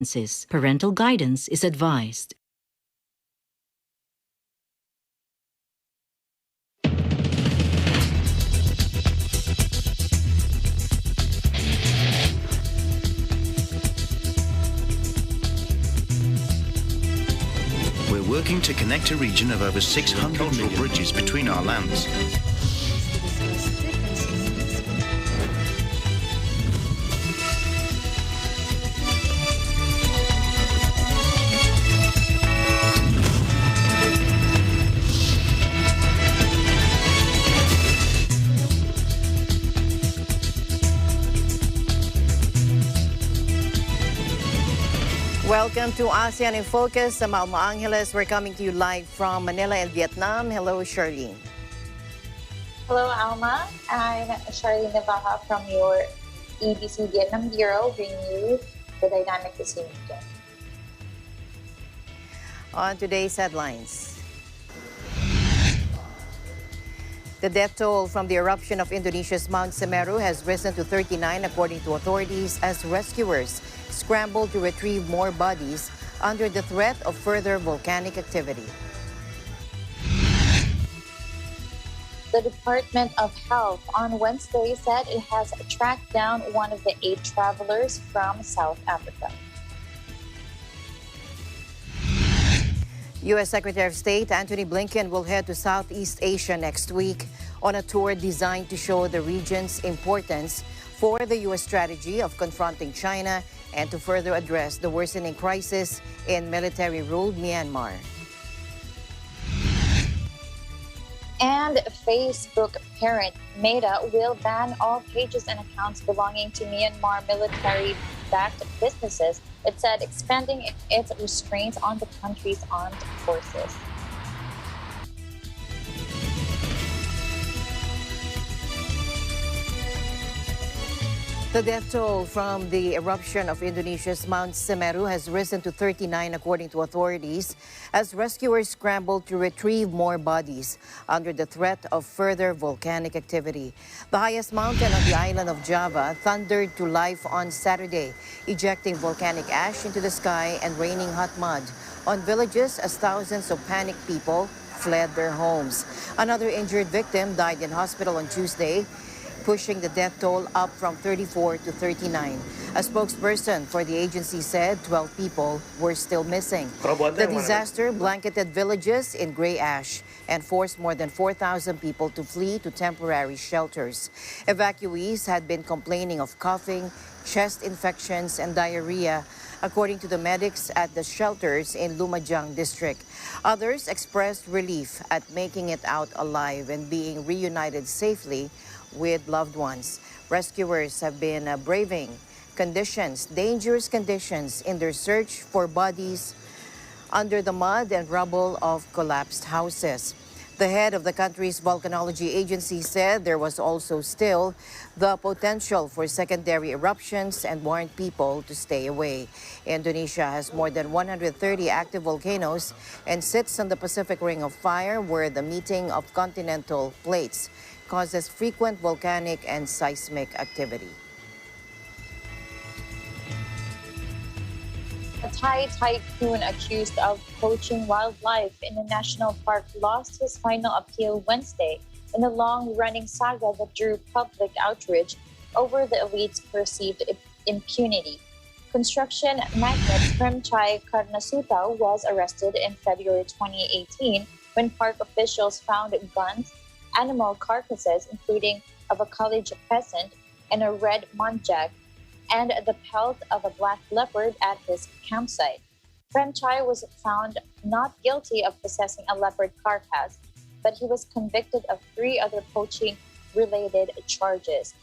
Parental guidance is advised. We're working to connect a region of over 600 cultural bridges between our lands. Welcome to ASEAN in Focus. I'm Alma Angeles. We're coming to you live from Manila and Vietnam. Hello, Charlene. Hello, Alma. I'm Charlene Navaja from your EBC Vietnam Bureau, bringing you the dynamic ASEAN region. On today's headlines. The death toll from the eruption of Indonesia's Mount Semeru has risen to 39, according to authorities, as rescuers scramble to retrieve more bodies under the threat of further volcanic activity. The Department of Health on Wednesday said it has tracked down one of the 8 travelers from South Africa. U.S. Secretary of State Antony Blinken will head to Southeast Asia next week on a tour designed to show the region's importance for the U.S. strategy of confronting China and to further address the worsening crisis in military-ruled Myanmar. And Facebook parent Meta will ban all pages and accounts belonging to Myanmar military-backed businesses, it said, expanding its restraints on the country's armed forces. The death toll from the eruption of Indonesia's Mount Semeru has risen to 39, according to authorities, as rescuers scramble to retrieve more bodies under the threat of further volcanic activity. The highest mountain on the island of Java thundered to life on Saturday, ejecting volcanic ash into the sky and raining hot mud on villages as thousands of panicked people fled their homes. Another injured victim died in hospital on Tuesday, pushing the death toll up from 34 to 39. A spokesperson for the agency said 12 people were still missing. The disaster blanketed villages in gray ash and forced more than 4,000 people to flee to temporary shelters. Evacuees had been complaining of coughing, chest infections, and diarrhea, according to the medics at the shelters in Lumajang district. Others expressed relief at making it out alive and being reunited safely with loved ones. Rescuers have been braving dangerous conditions in their search for bodies under the mud and rubble of collapsed houses. The head of the country's volcanology agency said there was also still the potential for secondary eruptions and warned people to stay away. Indonesia has more than 130 active volcanoes and sits on the Pacific Ring of Fire, where the meeting of continental plates causes frequent volcanic and seismic activity. A Thai tycoon accused of poaching wildlife in a national park lost his final appeal Wednesday in a long-running saga that drew public outrage over the elite's perceived impunity. Construction magnate Premchai Karnasuta was arrested in February 2018 when park officials found guns, animal carcasses, including of a college peasant and a red muntjac, and the pelt of a black leopard at his campsite. Premchai was found not guilty of possessing a leopard carcass, but he was convicted of 3 other poaching-related charges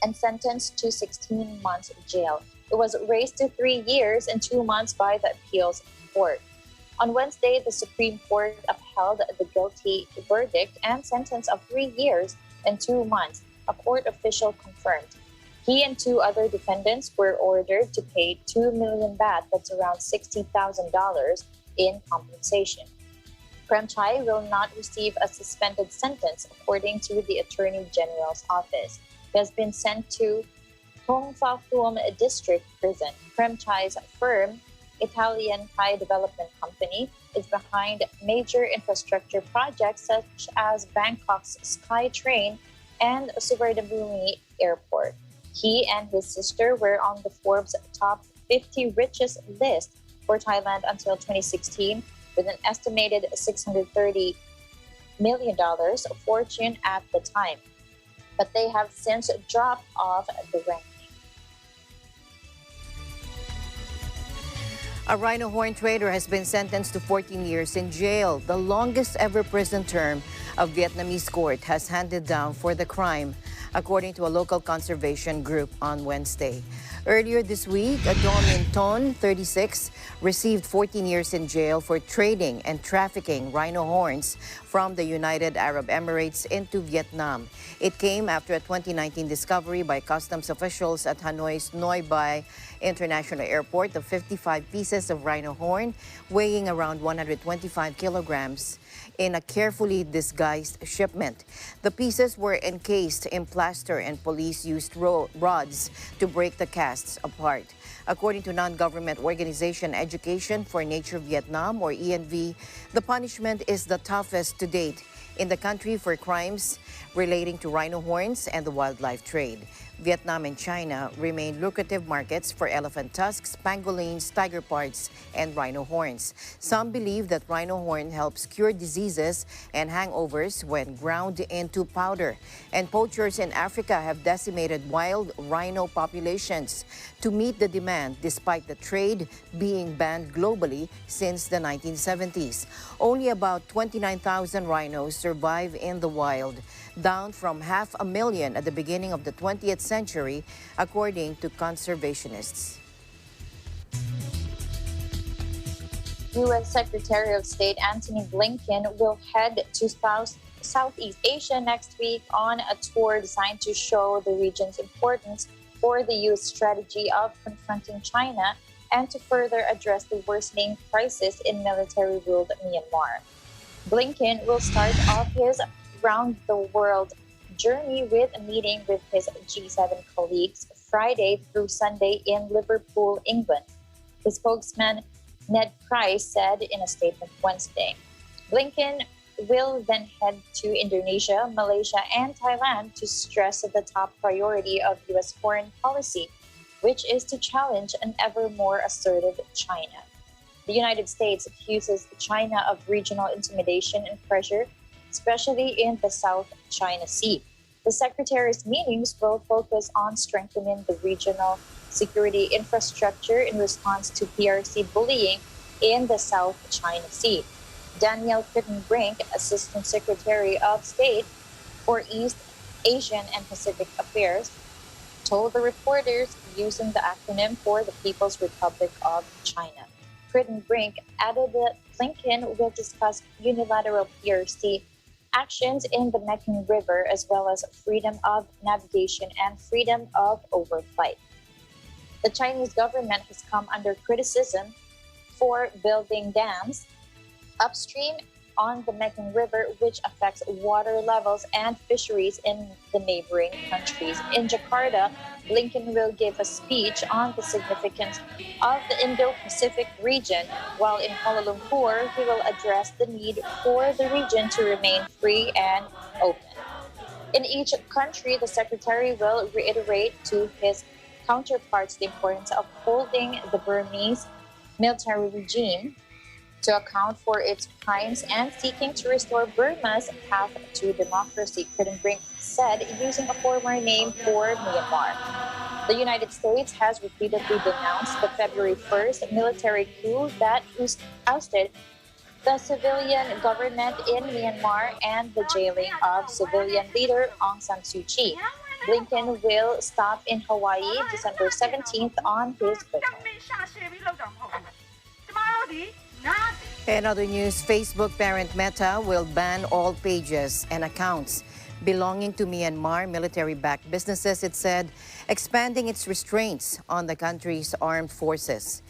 and sentenced to 16 months jail. It was raised to 3 years and 2 months by the appeals court. On Wednesday, the Supreme Court upheld the guilty verdict and sentence of 3 years and 2 months, a court official confirmed. He and 2 other defendants were ordered to pay 2 million baht, that's around $60,000, in compensation. Premchai will not receive a suspended sentence, according to the Attorney General's office. He has been sent to Hong Fa Thum District Prison. Franchise firm Italian Thai Development Company is behind major infrastructure projects such as Bangkok's SkyTrain and Suvarnabhumi Airport. He and his sister were on the Forbes top 50 richest list for Thailand until 2016 with an estimated $630 million fortune at the time. But they have since dropped off the ranking. A rhino horn trader has been sentenced to 14 years in jail. The longest ever prison term a Vietnamese court has handed down for the crime, according to a local conservation group on Wednesday. Earlier this week, Dom Min Ton, 36, received 14 years in jail for trading and trafficking rhino horns from the United Arab Emirates into Vietnam. It came after a 2019 discovery by customs officials at Hanoi's Noi Bai International Airport of 55 pieces of rhino horn weighing around 125 kilograms in a carefully disguised shipment. The pieces were encased in plaster and police used rods to break the casts apart. According to non-government organization Education for Nature Vietnam, or ENV, the punishment is the toughest to date in the country for crimes relating to rhino horns and the wildlife trade. Vietnam and China remain lucrative markets for elephant tusks, pangolins, tiger parts, and rhino horns. Some believe that rhino horn helps cure diseases and hangovers when ground into powder. And poachers in Africa have decimated wild rhino populations to meet the demand, despite the trade being banned globally since the 1970s. Only about 29,000 rhinos survive in the wild, down from 500,000 at the beginning of the 20th century, according to conservationists. U.S. Secretary of State Antony Blinken will head to Southeast Asia next week on a tour designed to show the region's importance for the U.S. strategy of confronting China and to further address the worsening crisis in military-ruled Myanmar. Blinken will start off his round-the-world journey with a meeting with his G7 colleagues Friday through Sunday in Liverpool, England. The spokesman, Ned Price, said in a statement Wednesday. Blinken will then head to Indonesia, Malaysia, and Thailand to stress the top priority of U.S. foreign policy, which is to challenge an ever more assertive China. The United States accuses China of regional intimidation and pressure, especially in the South China Sea. The Secretary's meetings will focus on strengthening the regional security infrastructure in response to PRC bullying in the South China Sea. Daniel Kritenbrink, Assistant Secretary of State for East Asian and Pacific Affairs, told the reporters using the acronym for the People's Republic of China. Kritenbrink added that Blinken will discuss unilateral PRC actions in the Mekong River, as well as freedom of navigation and freedom of overflight. The Chinese government has come under criticism for building dams upstream on the Mekong River, which affects water levels and fisheries in the neighboring countries. In Jakarta, Blinken will give a speech on the significance of the Indo-Pacific region, while in Kuala Lumpur, he will address the need for the region to remain free and open. In each country, the secretary will reiterate to his counterparts the importance of holding the Burmese military regime to account for its crimes and seeking to restore Burma's path to democracy, Kritenbrink said, using a former name for Myanmar. The United States has repeatedly denounced the February 1st military coup that ousted the civilian government in Myanmar and the jailing of civilian leader Aung San Suu Kyi. Blinken will stop in Hawaii December 17th on his birthday. In other news, Facebook parent Meta will ban all pages and accounts belonging to Myanmar military-backed businesses, it said, expanding its restraints on the country's armed forces.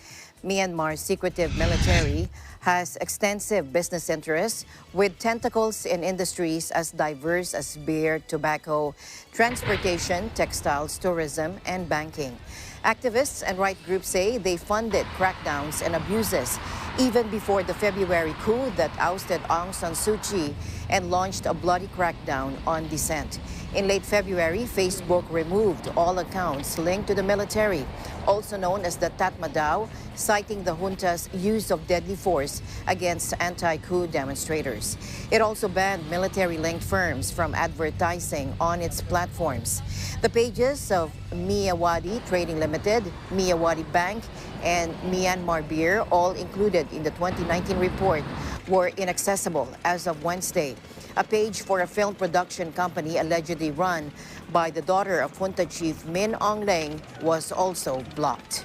Myanmar's secretive military has extensive business interests with tentacles in industries as diverse as beer, tobacco, transportation, textiles, tourism, and banking. Activists and right groups say they funded crackdowns and abuses even before the February coup that ousted Aung San Suu Kyi and launched a bloody crackdown on dissent. In late February, Facebook removed all accounts linked to the military, also known as the Tatmadaw, citing the junta's use of deadly force against anti-coup demonstrators. It also banned military-linked firms from advertising on its platforms. The pages of Miyawadi Trading Limited, Miyawadi Bank, and Myanmar Beer, all included in the 2019 report, were inaccessible as of Wednesday. A page for a film production company allegedly run by the daughter of Junta Chief Min Aung Hlaing was also blocked.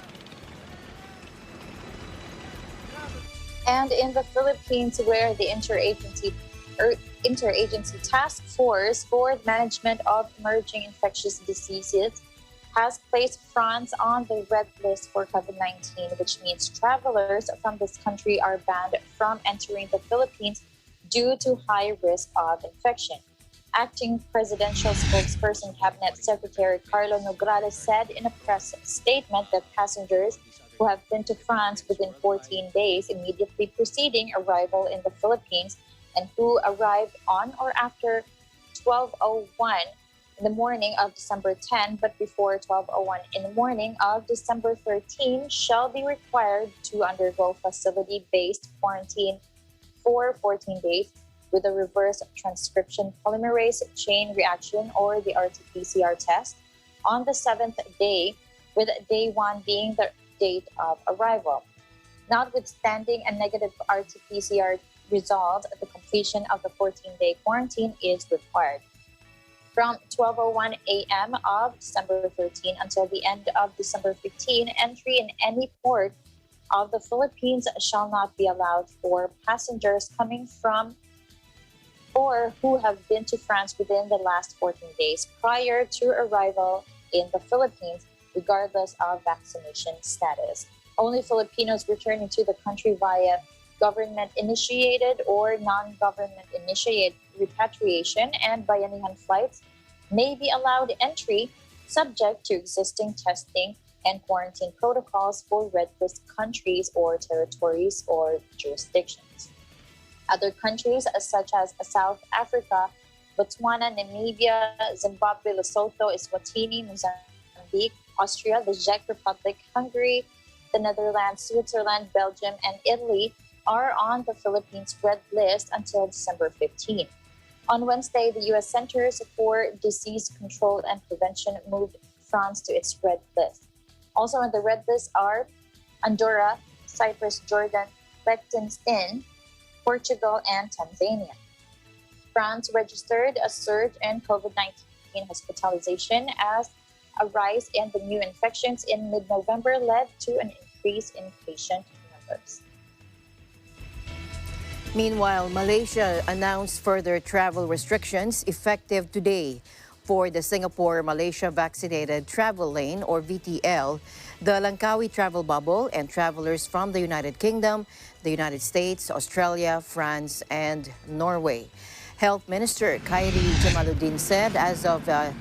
And in the Philippines, where the interagency task force for the management of emerging infectious diseases has placed France on the red list for COVID-19, which means travelers from this country are banned from entering the Philippines due to high risk of infection. Acting presidential spokesperson Cabinet Secretary Carlo Nograles said in a press statement that passengers who have been to France within 14 days immediately preceding arrival in the Philippines and who arrived on or after 12:01 in the morning of December 10 but before 12:01 in the morning of December 13 shall be required to undergo facility-based quarantine for 14 days with a reverse transcription polymerase chain reaction or the RT-PCR test on the 7th day, with day 1 being the date of arrival. Notwithstanding a negative RT-PCR result, the completion of the 14-day quarantine is required. From 12:01 a.m. of December 13 until the end of December 15, entry in any port of the Philippines shall not be allowed for passengers coming from or who have been to France within the last 14 days prior to arrival in the Philippines, regardless of vaccination status. Only Filipinos returning to the country via government-initiated or non-government-initiated repatriation and bayanihan flights may be allowed entry, subject to existing testing and quarantine protocols for red list countries or territories or jurisdictions. Other countries such as South Africa, Botswana, Namibia, Zimbabwe, Lesotho, Eswatini, Mozambique, Austria, the Czech Republic, Hungary, the Netherlands, Switzerland, Belgium, and Italy are on the Philippines red list until December 15. On Wednesday, the U.S. Centers for Disease Control and Prevention moved France to its red list. Also on the red list are Andorra, Cyprus, Jordan, Liechtenstein, Portugal, and Tanzania. France registered a surge in COVID-19 hospitalization as a rise in the new infections in mid-November led to an increase in patient numbers. Meanwhile, Malaysia announced further travel restrictions effective today for the Singapore-Malaysia Vaccinated Travel Lane, or VTL, the Langkawi travel bubble, and travelers from the United Kingdom, the United States, Australia, France, and Norway. Health Minister Khairi Jamaluddin said as of the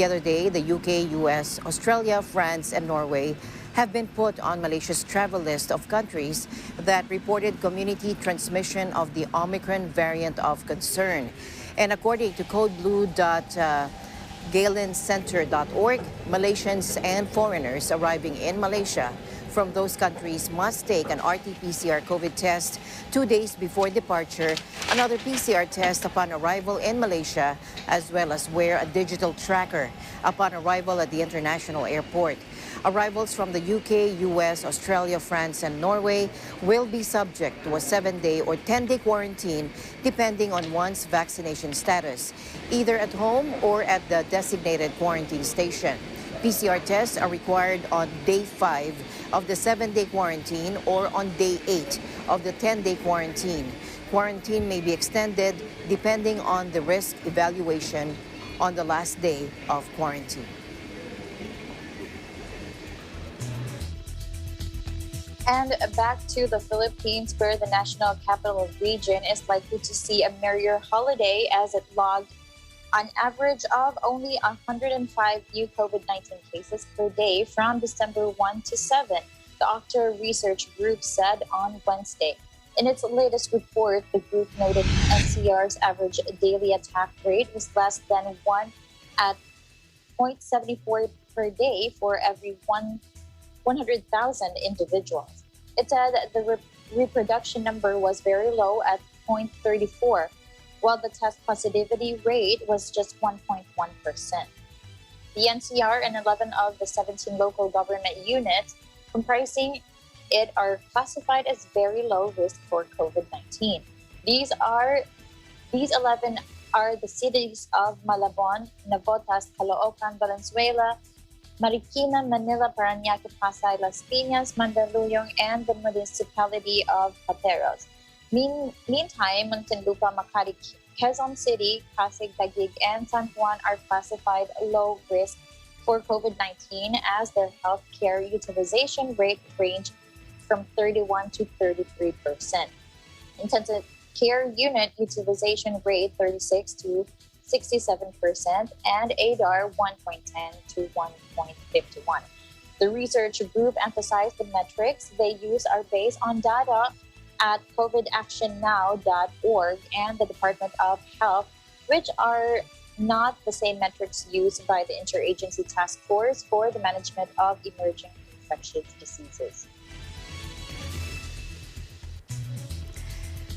other day, the UK, US, Australia, France, and Norway have been put on Malaysia's travel list of countries that reported community transmission of the Omicron variant of concern. And according to codeblue.galencenter.org, Malaysians and foreigners arriving in Malaysia from those countries must take an RT-PCR COVID test 2 days before departure, another PCR test upon arrival in Malaysia, as well as wear a digital tracker upon arrival at the international airport. Arrivals from the UK, US, Australia, France, and Norway will be subject to a 7-day or 10-day quarantine depending on one's vaccination status, either at home or at the designated quarantine station. PCR tests are required on day 5 of the 7-day quarantine or on day 8 of the 10-day quarantine. Quarantine may be extended depending on the risk evaluation on the last day of quarantine. And back to the Philippines, where the national capital region is likely to see a merrier holiday as it logged an average of only 105 new COVID-19 cases per day from December 1 to 7, the Octa Research Group said on Wednesday. In its latest report, the group noted NCR's average daily attack rate was less than 1 at 0.74 per day for every 100,000 individuals. It said the reproduction number was very low at 0.34, while the test positivity rate was just 1.1%. The NCR and 11 of the 17 local government units comprising it are classified as very low risk for COVID-19. These 11 are the cities of Malabon, Navotas, Caloocan, Valenzuela, Marikina, Manila, Parañaque, Pasay, Las Piñas, Mandaluyong, and the municipality of Pateros. Meantime, Muntinlupa, Makati, Quezon City, Pasig, Taguig, and San Juan are classified low risk for COVID-19 as their healthcare utilization rate ranged from 31 to 33%. Intensive care unit utilization rate 36 to 67%, and ADAR 1.10 to 1.51. The research group emphasized the metrics they use are based on data at covidactionnow.org and the Department of Health, which are not the same metrics used by the Interagency Task Force for the Management of Emerging Infectious Diseases.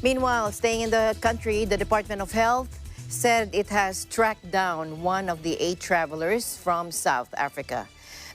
Meanwhile, staying in the country, the Department of Health said it has tracked down one of the 8 travelers from South Africa.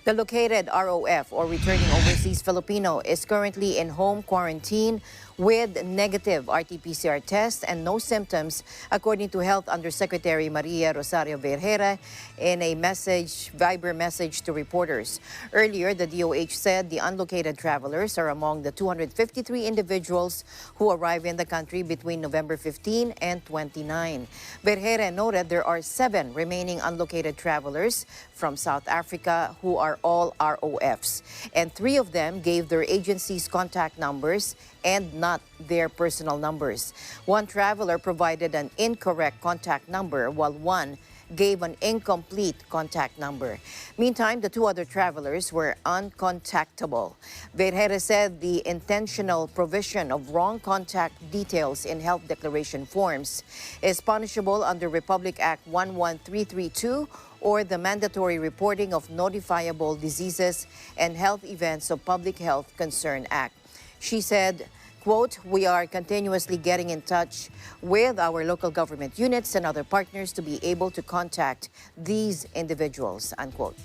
The located ROF, or returning overseas Filipino, is currently in home quarantine with negative RT-PCR tests and no symptoms, according to Health Undersecretary Maria Rosario Vergara in a Viber message to reporters. Earlier, the DOH said the unlocated travelers are among the 253 individuals who arrived in the country between November 15 and 29. Vergara noted there are 7 remaining unlocated travelers from South Africa who are all ROFs, and 3 of them gave their agency's contact numbers and not their personal numbers. One traveler provided an incorrect contact number, while one gave an incomplete contact number. Meantime, the 2 other travelers were uncontactable. Vergara said the intentional provision of wrong contact details in health declaration forms is punishable under Republic Act 11332 or the Mandatory Reporting of Notifiable Diseases and Health Events of Public Health Concern Act. She said, quote, "We are continuously getting in touch with our local government units and other partners to be able to contact these individuals," unquote.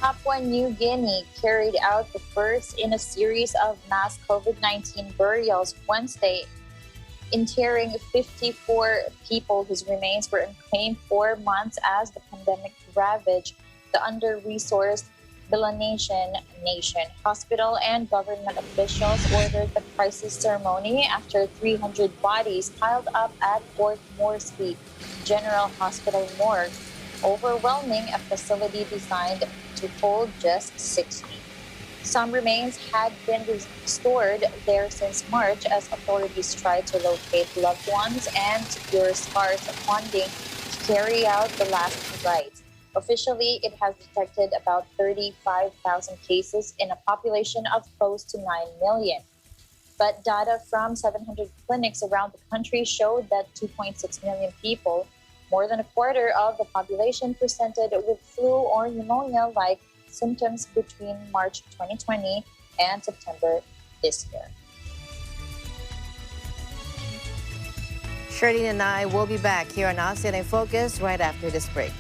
Papua New Guinea carried out the first in a series of mass COVID-19 burials Wednesday, interring 54 people whose remains were unclaimed for months as the pandemic ravaged the under-resourced Melanesian nation. Hospital and government officials ordered the crisis ceremony after 300 bodies piled up at Port Moresby General Hospital morgue, overwhelming a facility designed to hold just 60. Some remains had been stored there since March as authorities tried to locate loved ones and secure scarce funding to carry out the last rites. Officially, it has detected about 35,000 cases in a population of close to 9 million. But data from 700 clinics around the country showed that 2.6 million people, more than a quarter of the population, presented with flu or pneumonia-like symptoms between March 2020 and September this year. Shirley and I will be back here on ASEAN in Focus right after this break.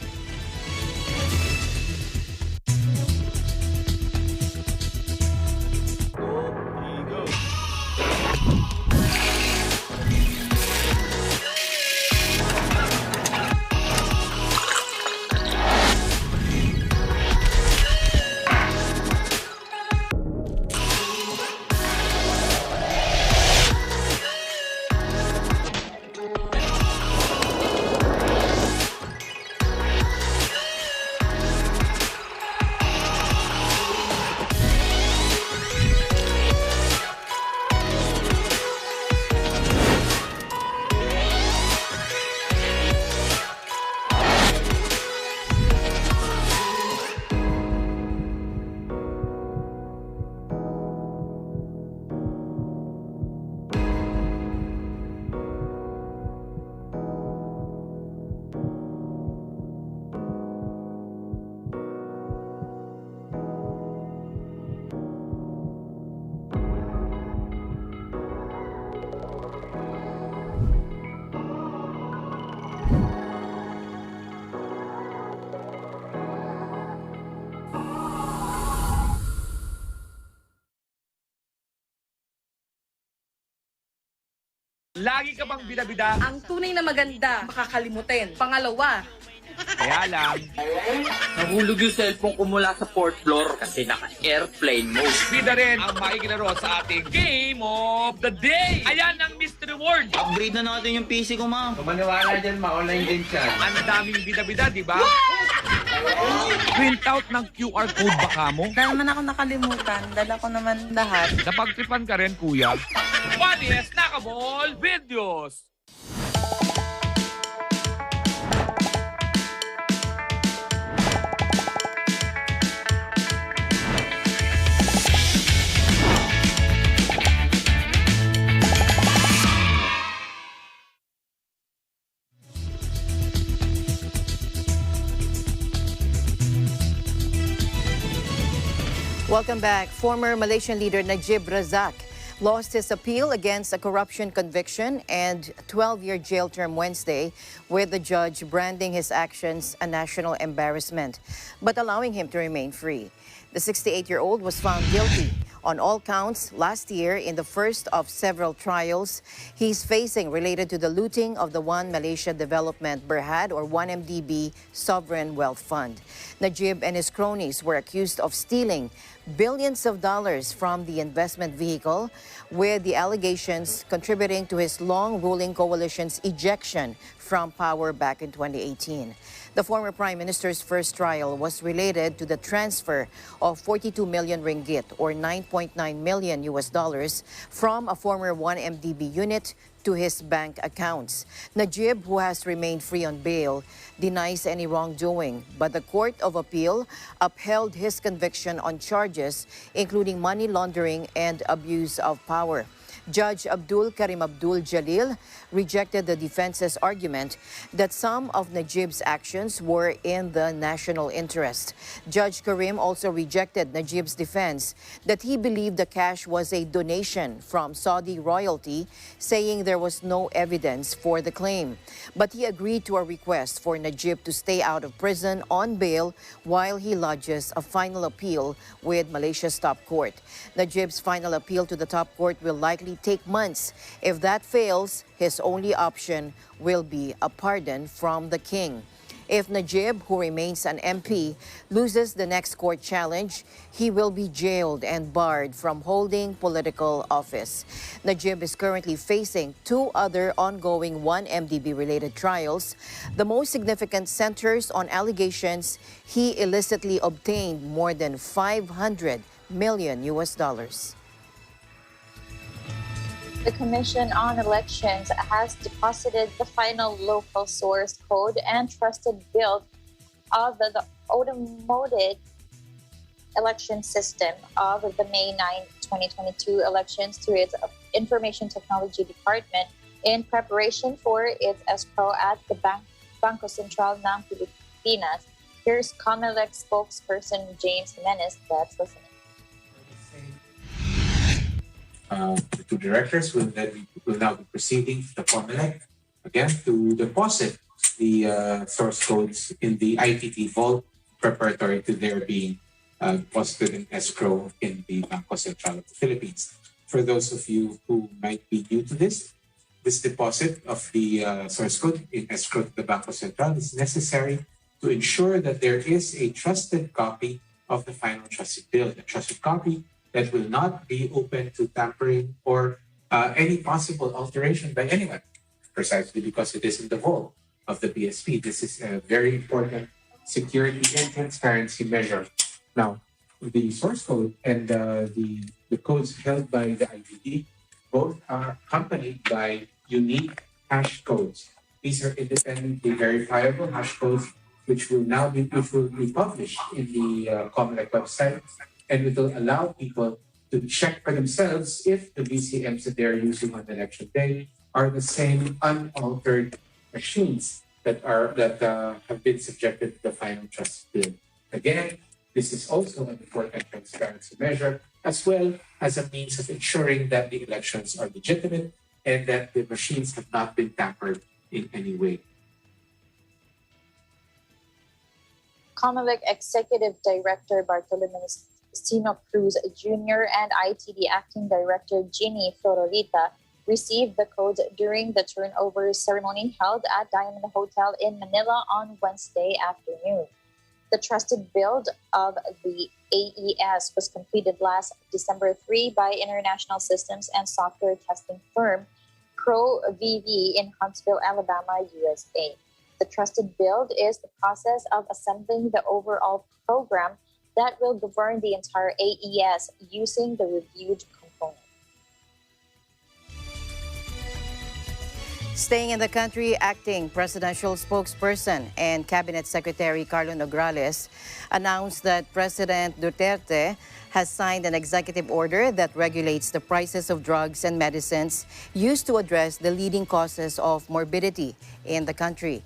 Lagi ka bang bida-bida? Ang tunay na maganda, makakalimutin. Pangalawa, Kaya lang, Nahulog yung cellphone ko mula sa fourth floor kasi naka-airplane mode. bida rin ang makikilaro sa ating Game of the Day. Ayan ang mystery word. Upgrade na natin yung PC ko, ma'am. Maniwala dyan, ma-online din siya. Ang daming bida-bida, di ba? Print out ng QR code baka mo. dahil naman ako nakalimutan, dala ko naman lahat. Napagtripan ka rin, kuya. Funniest Snackable Videos. Welcome back. Former Malaysian leader Najib Razak lost his appeal against a corruption conviction and 12-year jail term Wednesday, with the judge branding his actions a national embarrassment, but allowing him to remain free. The 68-year-old was found guilty on all counts last year in the first of several trials he's facing related to the looting of the One Malaysia Development Berhad, or 1MDB, sovereign wealth fund. Najib and his cronies were accused of stealing billions of dollars from the investment vehicle, with the allegations contributing to his long-ruling coalition's ejection from power back in 2018. The former prime minister's first trial was related to the transfer of 42 million ringgit, or 9.9 million US dollars, from a former 1MDB unit to his bank accounts. Najib, who has remained free on bail, denies any wrongdoing, but the Court of Appeal upheld his conviction on charges including money laundering and abuse of power. Judge Abdul Karim Abdul Jalil rejected the defense's argument that some of Najib's actions were in the national interest. Judge Karim also rejected Najib's defense that he believed the cash was a donation from Saudi royalty, saying there was no evidence for the claim. But he agreed to a request for Najib to stay out of prison on bail while he lodges a final appeal with Malaysia's top court. Najib's final appeal to the top court will likely take months. If that fails, his only option will be a pardon from the king. If Najib, who remains an MP, loses the next court challenge, he will be jailed and barred from holding political office. Najib is currently facing two other ongoing 1MDB-related trials. The most significant centers on allegations he illicitly obtained more than 500 million US dollars. The Commission on Elections has deposited the final local source code and trusted build of the automated election system of the May 9, 2022 elections to its Information Technology Department in preparation for its escrow at the Bangko Sentral ng Pilipinas. Here's COMELEC spokesperson James Jimenez. Let's listen. The two directors will now be proceeding to the COMELEC again to deposit the source codes in the ITT vault preparatory to their being deposited in escrow in the Bangko Sentral of the Philippines. For those of you who might be new to this deposit of the source code in escrow to the Bangko Sentral is necessary to ensure that there is a trusted copy of the final trusted bill, a trusted copy that will not be open to tampering or any possible alteration by anyone, precisely because it is in the vault of the BSP. This is a very important security and transparency measure. Now, the source code and the codes held by the ITD both are accompanied by unique hash codes. These are independently verifiable hash codes which will be published in the COMELEC website, and it will allow people to check for themselves if the VCMs that they're using on election day are the same unaltered machines that have been subjected to the final trust bill. Again, this is also an important transparency measure, as well as a means of ensuring that the elections are legitimate and that the machines have not been tampered in any way. COMELEC Executive Director Bartolome Sino Cruz Jr. and ITD Acting Director Ginny Florolita received the code during the turnover ceremony held at Diamond Hotel in Manila on Wednesday afternoon. The trusted build of the AES was completed last December 3 by international systems and software testing firm ProVV in Huntsville, Alabama, USA. The trusted build is the process of assembling the overall program that will govern the entire AES using the reviewed component. Staying in the country, acting presidential spokesperson and cabinet secretary Carlo Nograles announced that President Duterte has signed an executive order that regulates the prices of drugs and medicines used to address the leading causes of morbidity in the country.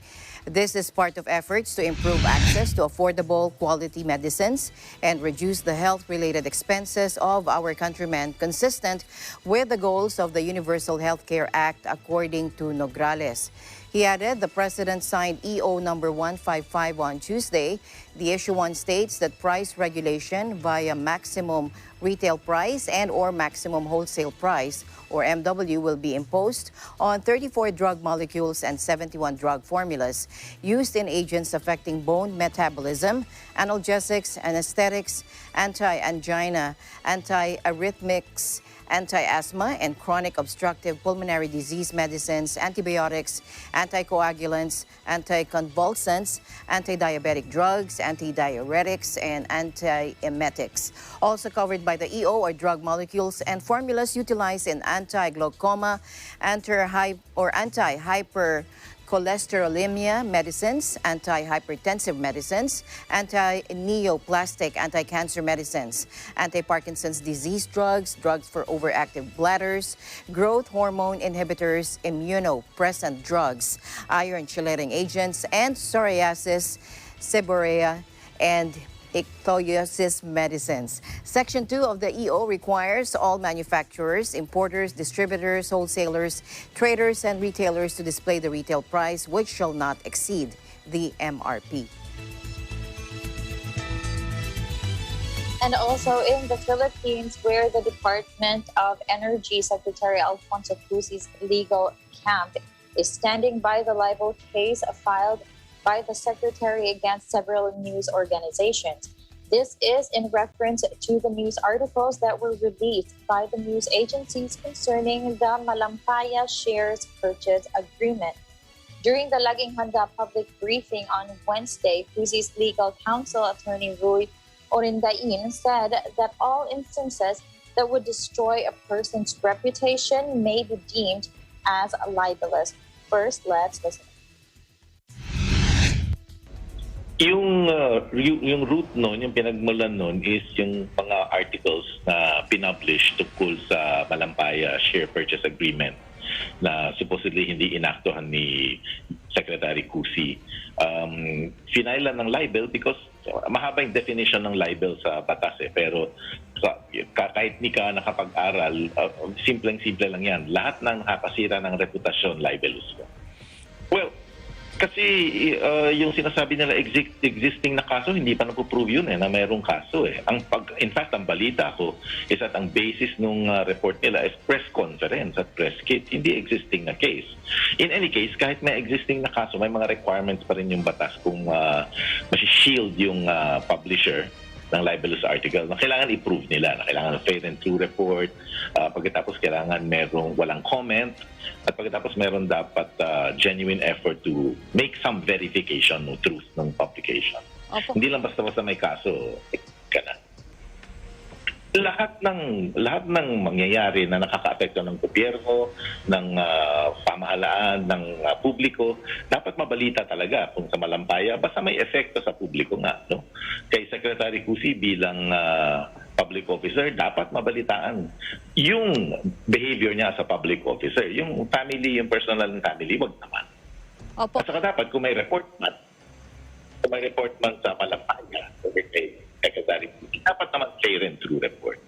This is part of efforts to improve access to affordable quality medicines and reduce the health-related expenses of our countrymen, consistent with the goals of the Universal Healthcare Act, according to Nograles. He added the president signed EO number 155 on Tuesday. The issue states that price regulation via maximum retail price and or maximum wholesale price, or MW, will be imposed on 34 drug molecules and 71 drug formulas used in agents affecting bone metabolism, analgesics, anesthetics, anti-angina, anti-arrhythmics, anti-asthma and chronic obstructive pulmonary disease medicines, antibiotics, anticoagulants, anticonvulsants, anti-diabetic drugs, antidiuretics, and antiemetics. Also covered by the EO are drug molecules and formulas utilized in anti-glaucoma, anti-hypercholesterolemia medicines, anti-hypertensive medicines, anti-neoplastic, anti-cancer medicines, anti-Parkinson's disease drugs, drugs for overactive bladders, growth hormone inhibitors, immunosuppressant drugs, iron chelating agents, and psoriasis, seborrhea, and ichthyosis medicines. Section 2 of the EO requires all manufacturers, importers, distributors, wholesalers, traders, and retailers to display the retail price, which shall not exceed the MRP. And also in the Philippines, where the Department of Energy Secretary Alfonso Cruz's legal camp is standing by the libel case filed by the Secretary against several news organizations. This is in reference to the news articles that were released by the news agencies concerning the Malampaya shares purchase agreement. During the Laging Handa public briefing on Wednesday, Cruz's legal counsel, Attorney Roy Orindain, said that all instances that would destroy a person's reputation may be deemed as libelous. First, let's listen. Yung root nun, yung pinagmulan nun is yung mga articles na pinublish tungkol sa Malampaya Share Purchase Agreement na supposedly hindi inaktuhan ni Secretary Cusi. Finailan ng libel because mahaba yung definition ng libel sa batas pero kahit ni ka nakapag-aral, simpleng-simple lang yan. Lahat ng nakakasira ng reputasyon, libelous. Well, kasi yung sinasabi nila existing na kaso, hindi pa napuprove yun na mayroong kaso in fact, ang balita ko is at ang basis nung report nila is press conference at press kit, hindi existing na case. In any case, kahit may existing na kaso, may mga requirements pa rin yung batas kung mas-shield yung publisher ng libelous article na kailangan i-prove nila, na kailangan fair and true report, pagkatapos kailangan merong walang comment, at pagkatapos meron dapat genuine effort to make some verification ng truth ng publication. Opo. Hindi lang basta-basta may kaso, ka na. Lahat ng mangyayari na nakakaapekto ng gobyerno, ng pamahalaan, ng publiko, dapat mabalita talaga kung sa Malampaya, basta may epekto sa publiko nga. No? Kay Secretary Cusi bilang public officer, dapat mabalitaan yung behavior niya sa public officer. Yung family, yung personal ng family, wag naman. Opo. At saka dapat kung may report man sa Malampaya, Secretary Cusi, dapat naman fair and true report.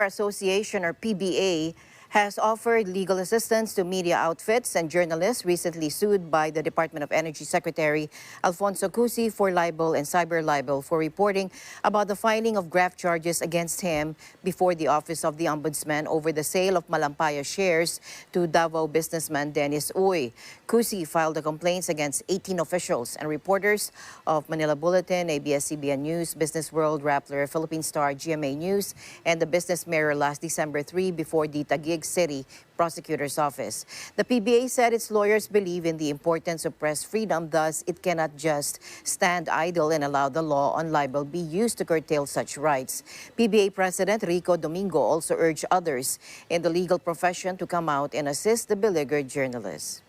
Association or PBA has offered legal assistance to media outfits and journalists recently sued by the Department of Energy Secretary Alfonso Cusi for libel and cyber libel for reporting about the filing of graft charges against him before the Office of the Ombudsman over the sale of Malampaya shares to Davao businessman Dennis Uy. Cusi filed the complaints against 18 officials and reporters of Manila Bulletin, ABS-CBN News, Business World, Rappler, Philippine Star, GMA News, and the Business Mirror last December 3 before the Taguig City Prosecutor's Office. The PBA said its lawyers believe in the importance of press freedom, thus it cannot just stand idle and allow the law on libel be used to curtail such rights. PBA President Rico Domingo also urged others in the legal profession to come out and assist the beleaguered journalists.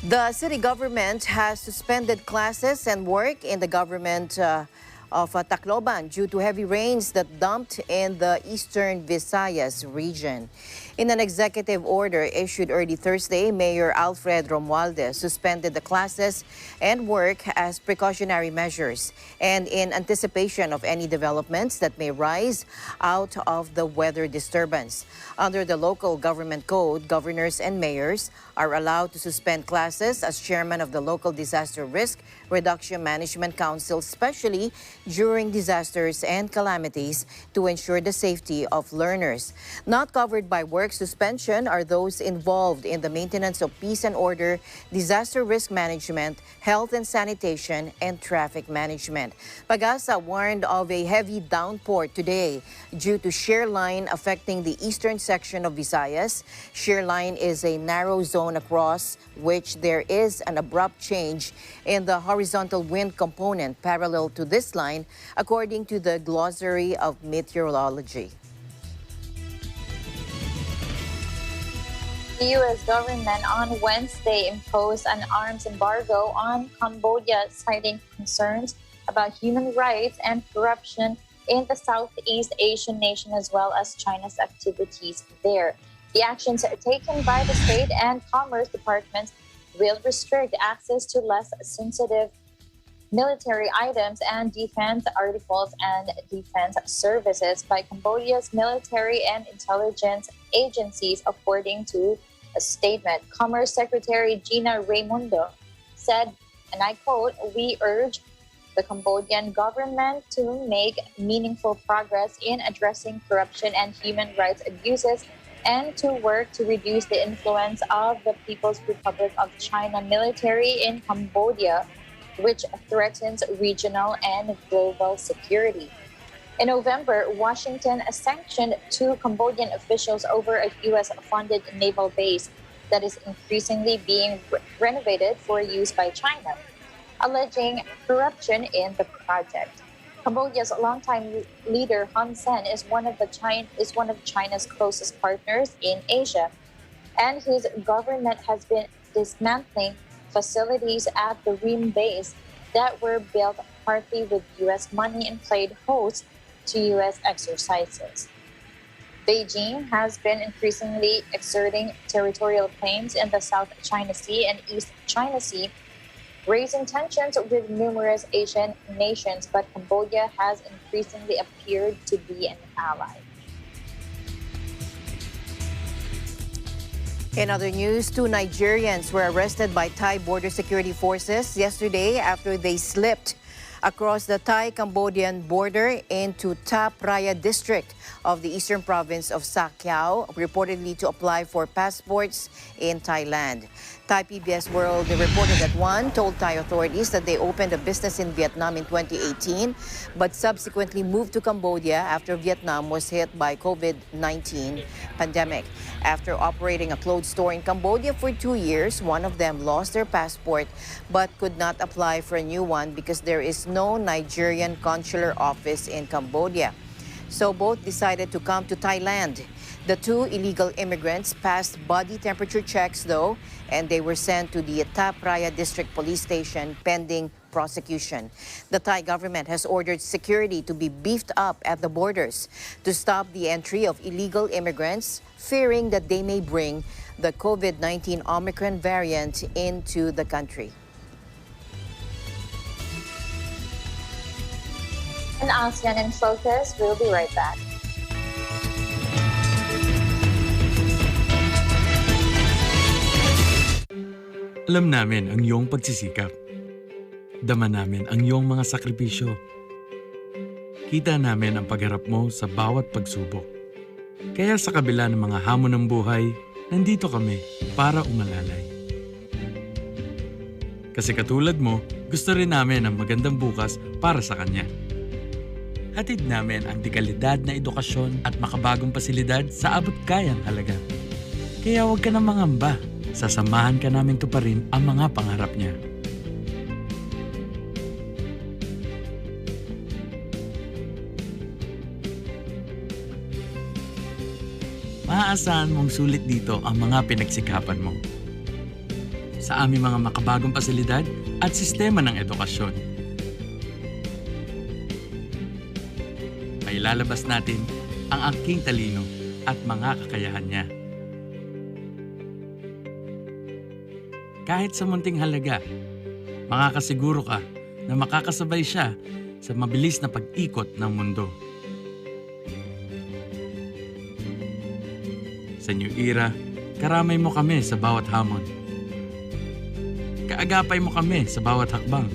The city government has suspended classes and work in the government of Tacloban due to heavy rains that dumped in the eastern Visayas region. In an executive order issued early Thursday, Mayor Alfred Romualdez suspended the classes and work as precautionary measures and in anticipation of any developments that may rise out of the weather disturbance. Under the local government code, governors and mayors are allowed to suspend classes as chairman of the local disaster risk reduction management council, especially during disasters and calamities, to ensure the safety of learners. Not covered by work suspension are those involved in the maintenance of peace and order, disaster risk management, health and sanitation, and traffic management. Pag-asa warned of a heavy downpour today due to shear line affecting the eastern section of Visayas. Shear line is a narrow zone across which there is an abrupt change in the horizontal wind component parallel to this line, according to the glossary of meteorology. The U.S. government on Wednesday imposed an arms embargo on Cambodia, citing concerns about human rights and corruption in the Southeast Asian nation, as well as China's activities there. The actions taken by the State and Commerce departments will restrict access to less sensitive military items and defense articles and defense services by Cambodia's military and intelligence agencies, according to a statement. Commerce Secretary Gina Raimundo said, and I quote, "We urge the Cambodian government to make meaningful progress in addressing corruption and human rights abuses and to work to reduce the influence of the People's Republic of China military in Cambodia, which threatens regional and global security." In November, Washington sanctioned 2 Cambodian officials over a U.S.-funded naval base that is increasingly being renovated for use by China, alleging corruption in the project. Cambodia's longtime leader Hun Sen is one of China's closest partners in Asia, and his government has been dismantling facilities at the Rim base that were built partly with U.S. money and played host to U.S. exercises. Beijing has been increasingly exerting territorial claims in the South China Sea and East China Sea, raising tensions with numerous Asian nations, but Cambodia has increasingly appeared to be an ally. In other news, 2 Nigerians were arrested by Thai border security forces yesterday after they slipped across the Thai-Cambodian border into Ta Praya district of the eastern province of Sa Kaeo, reportedly to apply for passports in Thailand. Thai PBS World reported that one told Thai authorities that they opened a business in Vietnam in 2018, but subsequently moved to Cambodia after Vietnam was hit by COVID-19 pandemic. After operating a clothes store in Cambodia for 2 years, one of them lost their passport but could not apply for a new one because there is no Nigerian consular office in Cambodia. So both decided to come to Thailand. The 2 illegal immigrants passed body temperature checks, though, and they were sent to the Ta Praya District Police Station pending prosecution. The Thai government has ordered security to be beefed up at the borders to stop the entry of illegal immigrants, fearing that they may bring the COVID-19 Omicron variant into the country. And ASEAN in Focus, we'll be right back. Alam namin ang iyong pagsisikap. Dama namin ang iyong mga sakripisyo. Kita namin ang pagharap mo sa bawat pagsubok. Kaya sa kabila ng mga hamon ng buhay, nandito kami para umalalay. Kasi katulad mo, gusto rin namin ang magandang bukas para sa kanya. Hatid namin ang dekalidad na edukasyon at makabagong pasilidad sa abot kayang halaga. Kaya huwag ka na mangamba. Sasamahan ka namin tuparin ang mga pangarap niya. Maaasahan mong sulit dito ang mga pinagsikapan mo. Sa aming mga makabagong pasilidad at sistema ng edukasyon. May lalabas natin ang aking talino at mga kakayahan niya. Kahit sa munting halaga, makakasiguro ka na makakasabay siya sa mabilis na pag-ikot ng mundo. Sa New Era, karamay mo kami sa bawat hamon. Kaagapay mo kami sa bawat hakbang.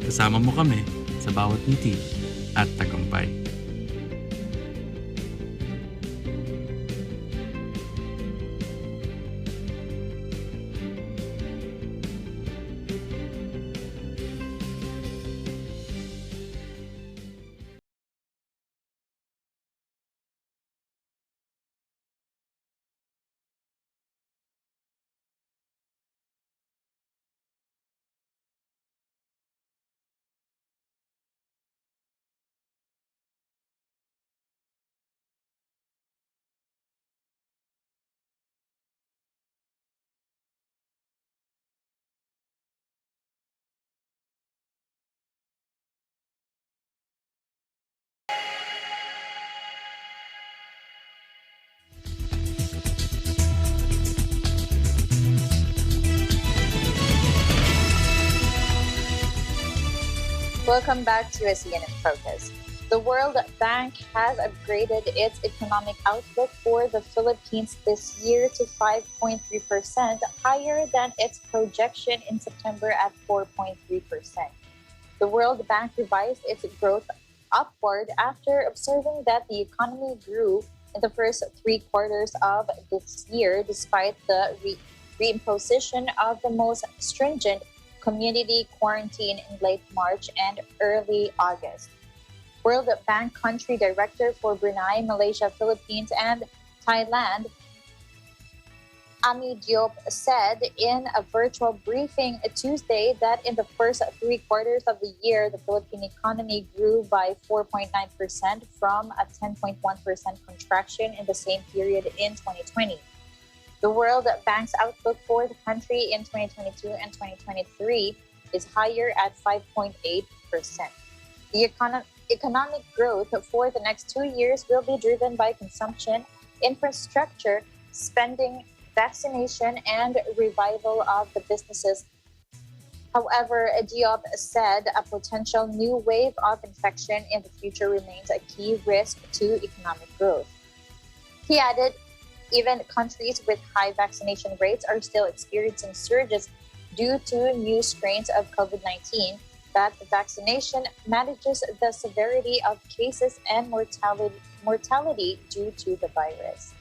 Kasama mo kami sa bawat ngiti at tagumpay. Welcome back to ASEAN in Focus. The World Bank has upgraded its economic outlook for the Philippines this year to 5.3%, higher than its projection in September at 4.3%. The World Bank revised its growth upward after observing that the economy grew in the first 3 quarters of this year, despite the reimposition of the most stringent community quarantine in late March and early August. World Bank Country Director for Brunei, Malaysia, Philippines, and Thailand, Ami Diop, said in a virtual briefing Tuesday that in the first 3 quarters of the year, the Philippine economy grew by 4.9% from a 10.1% contraction in the same period in 2020. The World Bank's outlook for the country in 2022 and 2023 is higher at 5.8%. The economic growth for the next 2 years will be driven by consumption, infrastructure, spending, vaccination, and revival of the businesses. However, Diop said a potential new wave of infection in the future remains a key risk to economic growth. He added, even countries with high vaccination rates are still experiencing surges due to new strains of COVID-19, that vaccination manages the severity of cases and mortality due to the virus.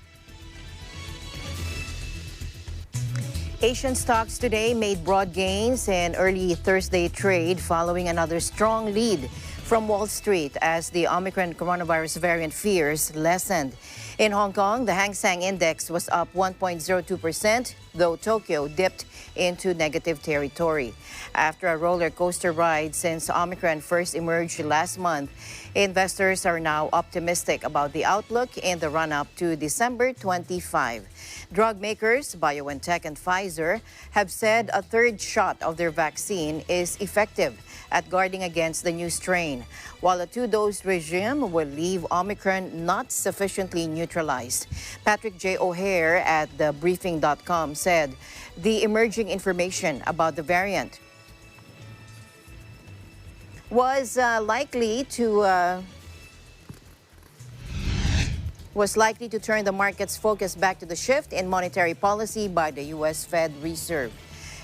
Asian stocks today made broad gains in early Thursday trade following another strong lead from Wall Street as the Omicron coronavirus variant fears lessened. In Hong Kong, the Hang Seng Index was up 1.02%, though Tokyo dipped into negative territory. After a roller coaster ride since Omicron first emerged last month, investors are now optimistic about the outlook in the run-up to December 25. Drug makers BioNTech and Pfizer have said a third shot of their vaccine is effective at guarding against the new strain, while a 2-dose regime will leave Omicron not sufficiently neutralized. Patrick J. O'Hare at thebriefing.com said the emerging information about the variant was likely to was likely to turn the market's focus back to the shift in monetary policy by the U.S. Fed Reserve.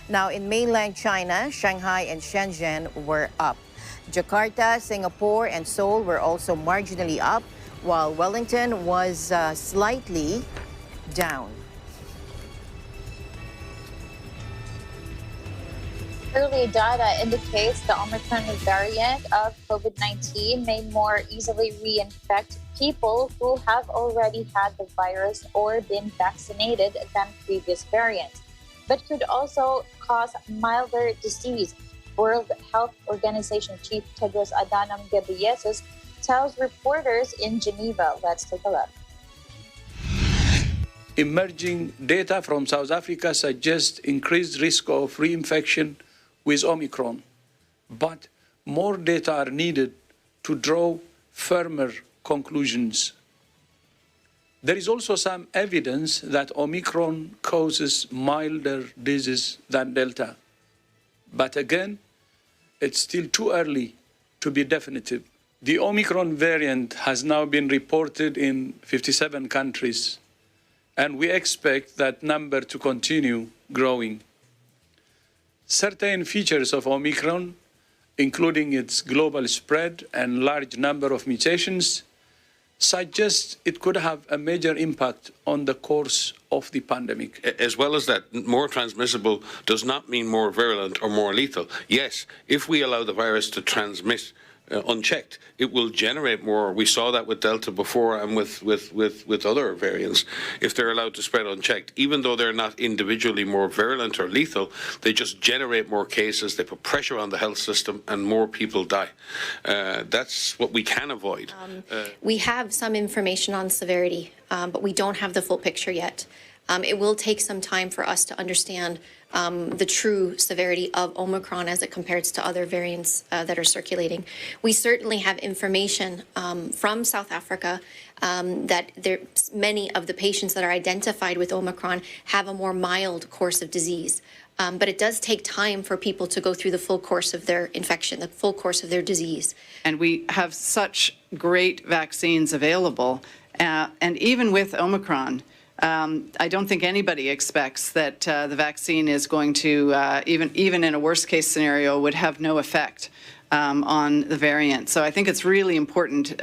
Now, in mainland China, Shanghai and Shenzhen were up. Jakarta, Singapore, and Seoul were also marginally up, while Wellington was slightly down. Early data indicates the Omicron variant of COVID-19 may more easily reinfect people who have already had the virus or been vaccinated than previous variants, but could also cause milder disease. World Health Organization Chief Tedros Adhanom Ghebreyesus tells reporters in Geneva. Let's take a look. Emerging data from South Africa suggests increased risk of reinfection with Omicron, but more data are needed to draw firmer conclusions. There is also some evidence that Omicron causes milder disease than Delta. But again, it's still too early to be definitive. The Omicron variant has now been reported in 57 countries, and we expect that number to continue growing. Certain features of Omicron, including its global spread and large number of mutations, suggest it could have a major impact on the course of the pandemic. As well as that, more transmissible does not mean more virulent or more lethal. Yes, if we allow the virus to transmit unchecked, it will generate more. We saw that with Delta before and with other variants. If they're allowed to spread unchecked, even though they're not individually more virulent or lethal, they just generate more cases, they put pressure on the health system, and more people die. That's what we can avoid. We have some information on severity, but we don't have the full picture yet. It will take some time for us to understand the true severity of Omicron as it compares to other variants that are circulating. We certainly have information from South Africa that many of the patients that are identified with Omicron have a more mild course of disease. But it does take time for people to go through the full course of their infection, the full course of their disease. And we have such great vaccines available. And even with Omicron, I don't think anybody expects that the vaccine is going to, even in a worst case scenario, would have no effect on the variant. So I think it's really important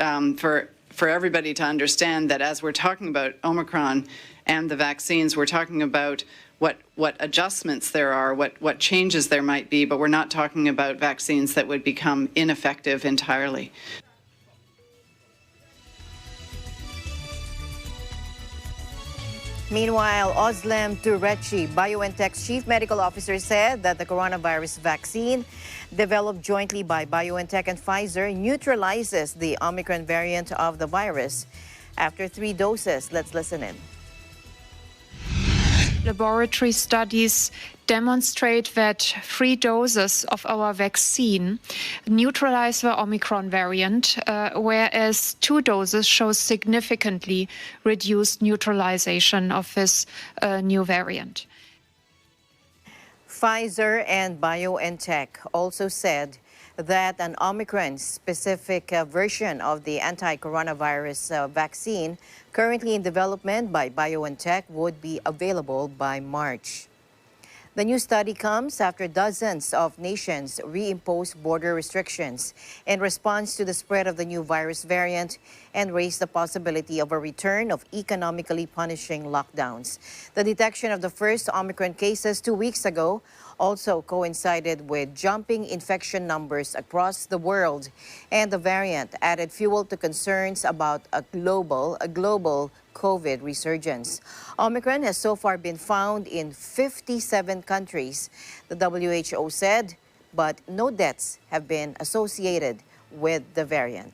for everybody to understand that as we're talking about Omicron and the vaccines, we're talking about what adjustments there are, what changes there might be, but we're not talking about vaccines that would become ineffective entirely. Meanwhile, Özlem Türeci, BioNTech's chief medical officer, said that the coronavirus vaccine developed jointly by BioNTech and Pfizer neutralizes the Omicron variant of the virus after 3 doses. Let's listen in. Laboratory studies demonstrate that 3 doses of our vaccine neutralize the Omicron variant, whereas 2 doses show significantly reduced neutralization of this new variant. Pfizer and BioNTech also said that an Omicron-specific version of the anti-coronavirus vaccine currently in development by BioNTech would be available by March. The new study comes after dozens of nations reimpose border restrictions in response to the spread of the new virus variant and raise the possibility of a return of economically punishing lockdowns. The detection of the first Omicron cases 2 weeks ago also coincided with jumping infection numbers across the world, and the variant added fuel to concerns about a global COVID resurgence. Omicron has so far been found in 57 countries, the WHO said, but no deaths have been associated with the variant.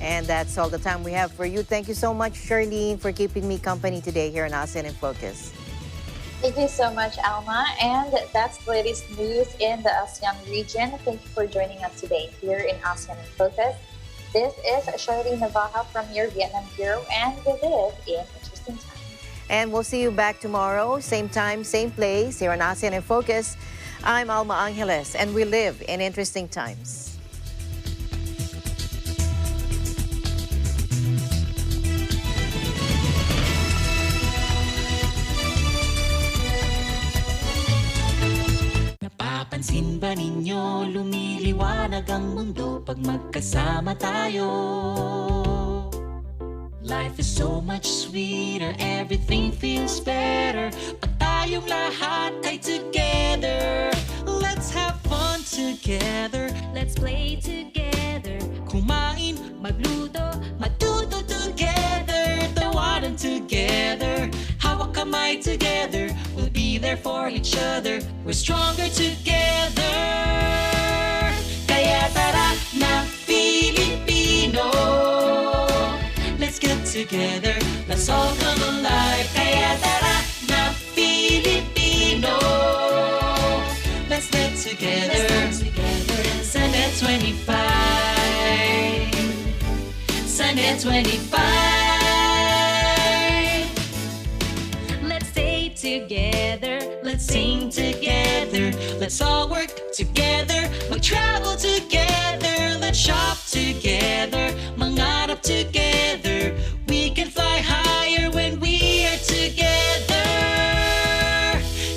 And that's all the time we have for you. Thank you so much, Charlene, for keeping me company today here in ASEAN in Focus. Thank you so much, Alma. And that's the latest news in the ASEAN region. Thank you for joining us today here in ASEAN in Focus. This is Charlene Navaja from your Vietnam Bureau, and we live in interesting times. And we'll see you back tomorrow, same time, same place, here on ASEAN in Focus. I'm Alma Angeles, and we live in interesting times. Tingnan ninyo, lumiliwanag ang mundo pag magkasama tayo. Life is so much sweeter, everything feels better pag tayong lahat ay together. Let's have fun together, let's play together, kumain, magluto, matuto together, tawanan together, hawak kamay together, we'll be there for each other, we're stronger together. Kaya tara na Filipino, let's get together, let's all come alive. Kaya tara na Filipino, let's get together, Sunday 25, Sunday 25. Let's stay together, let's sing together, let's all work together, mag-travel together, let's shop together, mangarap together, we can fly higher when we are together.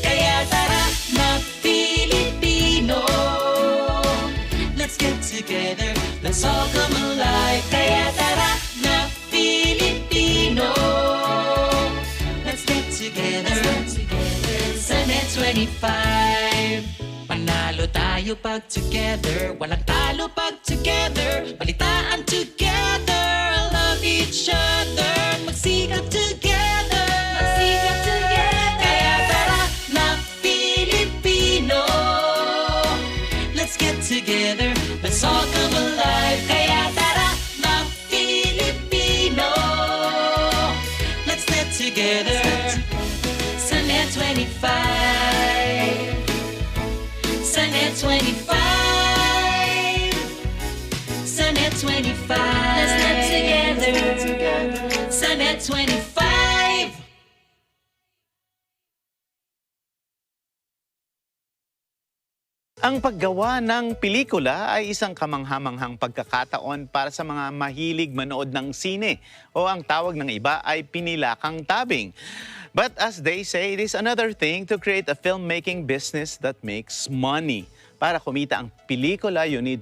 Kaya tara na Filipino, let's get together, let's all come alive. Kaya tara na Filipino, let's get together, Sunday 25. Panalo tayo pag together, walang talo pag together, balitaan together, love each other, magsikap together, magsikap together. Kaya tara na Filipino, let's get together, let's all come alive. Kaya tara na Filipino, let's get together, Sunday 25, Sunday 25, Sunday 25, let's get together, Sunday 25. Ang paggawa ng pelikula ay isang kamanghamanghang pagkakataon para sa mga mahilig manood ng sine o ang tawag ng iba ay pinilakang tabing. But as they say, it is another thing to create a filmmaking business that makes money. Para kumita ang pelikula, you need